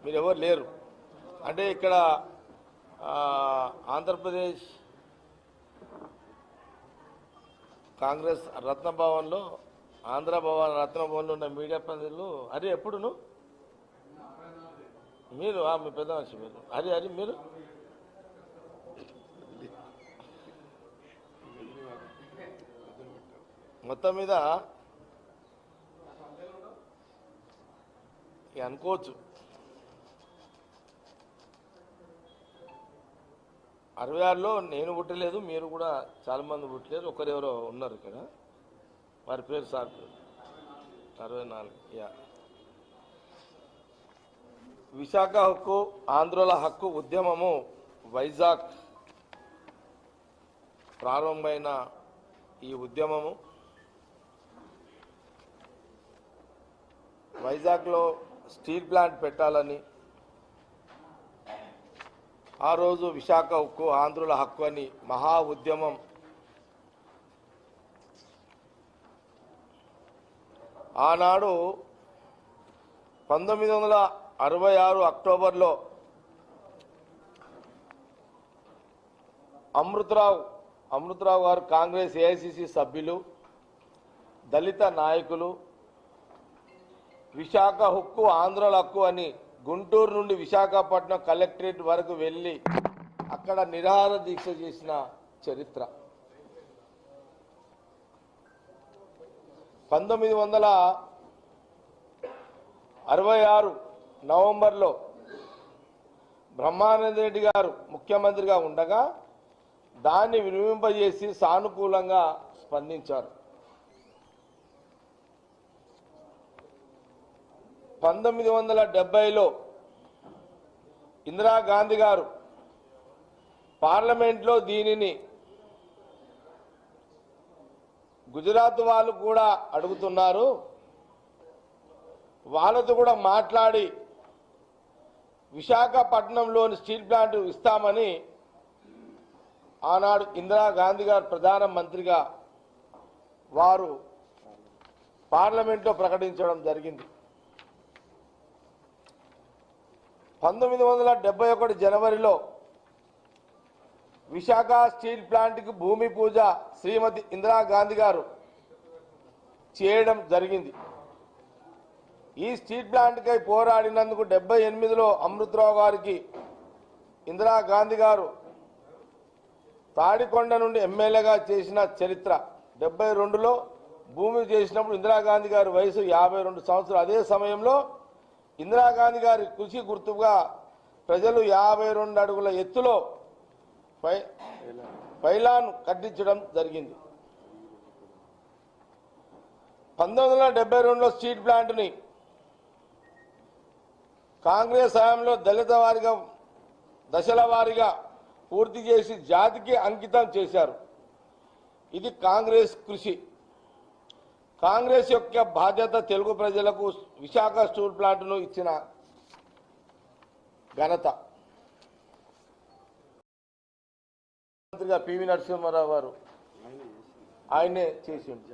మీరు ఎవరు లేరు అంటే ఇక్కడ ఆంధ్రప్రదేశ్ కాంగ్రెస్ రత్నభవన్లో ఆంధ్ర భవన్ రత్నభవన్లో ఉన్న మీడియా ప్రతినిధులు హరి ఎప్పుడును మీరు మీ పెద్ద మనిషి మీరు హరి మీరు మొత్తం మీద అనుకోవచ్చు 66లో నేను పుట్టలేదు, మీరు కూడా చాలా మంది పుట్టలేరు, ఒకరెవరో ఉన్నారు ఇక్కడ, వారి పేరు సార్ 64 విశాఖ హక్కు ఆంధ్రుల హక్కు ఉద్యమము వైజాగ్ ప్రారంభమైన ఈ ఉద్యమము వైజాగ్లో స్టీల్ ప్లాంట్ పెట్టాలని ఆ రోజు విశాఖ హక్కు ఆంధ్రుల హక్కు అని మహా ఉద్యమం ఆనాడు 1966 అక్టోబర్లో అమృతరావు గారు కాంగ్రెస్ ఏఐసిసి సభ్యులు దళిత నాయకులు విశాఖ హక్కు ఆంధ్రుల హక్కు అని గుంటూరు నుండి విశాఖపట్నం కలెక్టరేట్ వరకు వెళ్ళి అక్కడ నిరాహార దీక్ష చేసిన చరిత్ర 1966 నవంబర్లో బ్రహ్మానంద రెడ్డి గారు ముఖ్యమంత్రిగా ఉండగా దాన్ని వినిపింపజేసి సానుకూలంగా స్పందించారు. 1970లో ఇందిరాగాంధీ గారు పార్లమెంట్లో దీనిని గుజరాత్ వాళ్ళు కూడా అడుగుతున్నారు, వాళ్ళతో కూడా మాట్లాడి విశాఖపట్నంలోని స్టీల్ ప్లాంట్ ఇస్తామని ఆనాడు ఇందిరాగాంధీ గారు ప్రధానమంత్రిగా వారు పార్లమెంట్లో ప్రకటించడం జరిగింది. 1971 జనవరిలో విశాఖ స్టీల్ ప్లాంట్కి భూమి పూజ శ్రీమతి ఇందిరాగాంధీ గారు చేయడం జరిగింది. ఈ స్టీల్ ప్లాంట్కై పోరాడినందుకు 78లో అమృతరావు గారికి ఇందిరాగాంధీ గారు తాడికొండ నుండి ఎమ్మెల్యేగా చేసిన చరిత్ర. 72లో భూమి చేసినప్పుడు ఇందిరాగాంధీ గారి వయసు 52 సంవత్సరాలు. అదే సమయంలో ఇందిరాగాంధీ గారి కృషి గుర్తుగా ప్రజలు 52 అడుగుల ఎత్తులో పైలాన్ కట్టించడం జరిగింది. 1972లో స్టీల్ ప్లాంట్ని కాంగ్రెస్ హయాంలో దళిత వారిగా దశల వారీగా పూర్తి చేసి జాతికి అంకితం చేశారు. ఇది కాంగ్రెస్ కృషి. కాంగ్రెస్ యొక్క బాధ్యత తెలుగు ప్రజలకు విశాఖ స్టీల్ ప్లాంట్ను ఇచ్చిన ఘనత. మంత్రిగా పివి నరసింహారావు గారు ఆయనే చేసింది.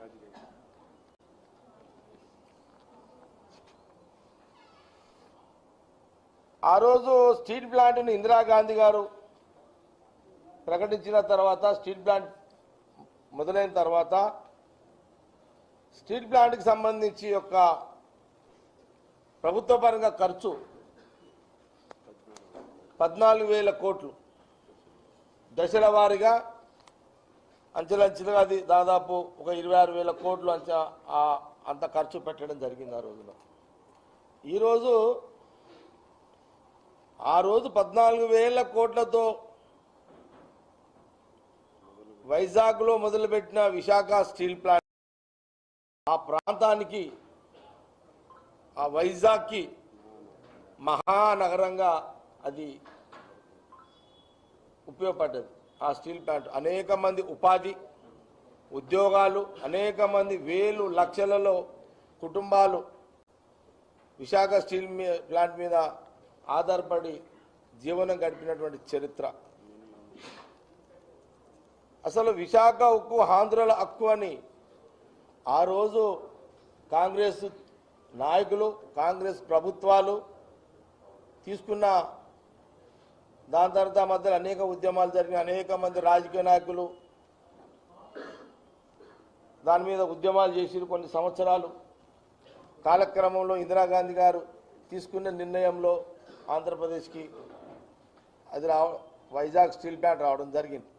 ఆ రోజు స్టీల్ ప్లాంట్ని ఇందిరాగాంధీ గారు ప్రకటించిన తర్వాత, స్టీల్ ప్లాంట్ మొదలైన తర్వాత స్టీల్ ప్లాంట్కి సంబంధించి యొక్క ప్రభుత్వ పరంగా ఖర్చు 14,000 కోట్లు, దశల వారీగా అంచెలంచెలుగా అది దాదాపు ఒక 26,000 కోట్లు అంత ఖర్చు పెట్టడం జరిగింది ఆ రోజులో. ఆ రోజు 14,000 కోట్లతో వైజాగ్లో మొదలుపెట్టిన విశాఖ స్టీల్ ప్లాంట్ ఆ ప్రాంతానికి, ఆ వైజాగ్కి మహానగరంగా అది ఉపయోగపడ్డది. ఆ స్టీల్ ప్లాంట్ అనేక మంది ఉపాధి ఉద్యోగాలు, అనేక మంది వేలు లక్షలలో కుటుంబాలు విశాఖ స్టీల్ ప్లాంట్ మీద ఆధారపడి జీవనం గడిపినటువంటి చరిత్ర. అసలు విశాఖ హక్కు ఆంధ్రుల హక్కు అని ఆ రోజు కాంగ్రెస్ నాయకులు కాంగ్రెస్ ప్రభుత్వాలు తీసుకున్న దాని తర్వాత మధ్యలో అనేక ఉద్యమాలు జరిగిన అనేక మంది రాజకీయ నాయకులు దాని మీద ఉద్యమాలు చేసి కొన్ని సంవత్సరాలు కాలక్రమంలో ఇందిరాగాంధీ గారు తీసుకున్న నిర్ణయంలో ఆంధ్రప్రదేశ్కి అది వైజాగ్ స్టీల్ ప్లాంట్ రావడం జరిగింది.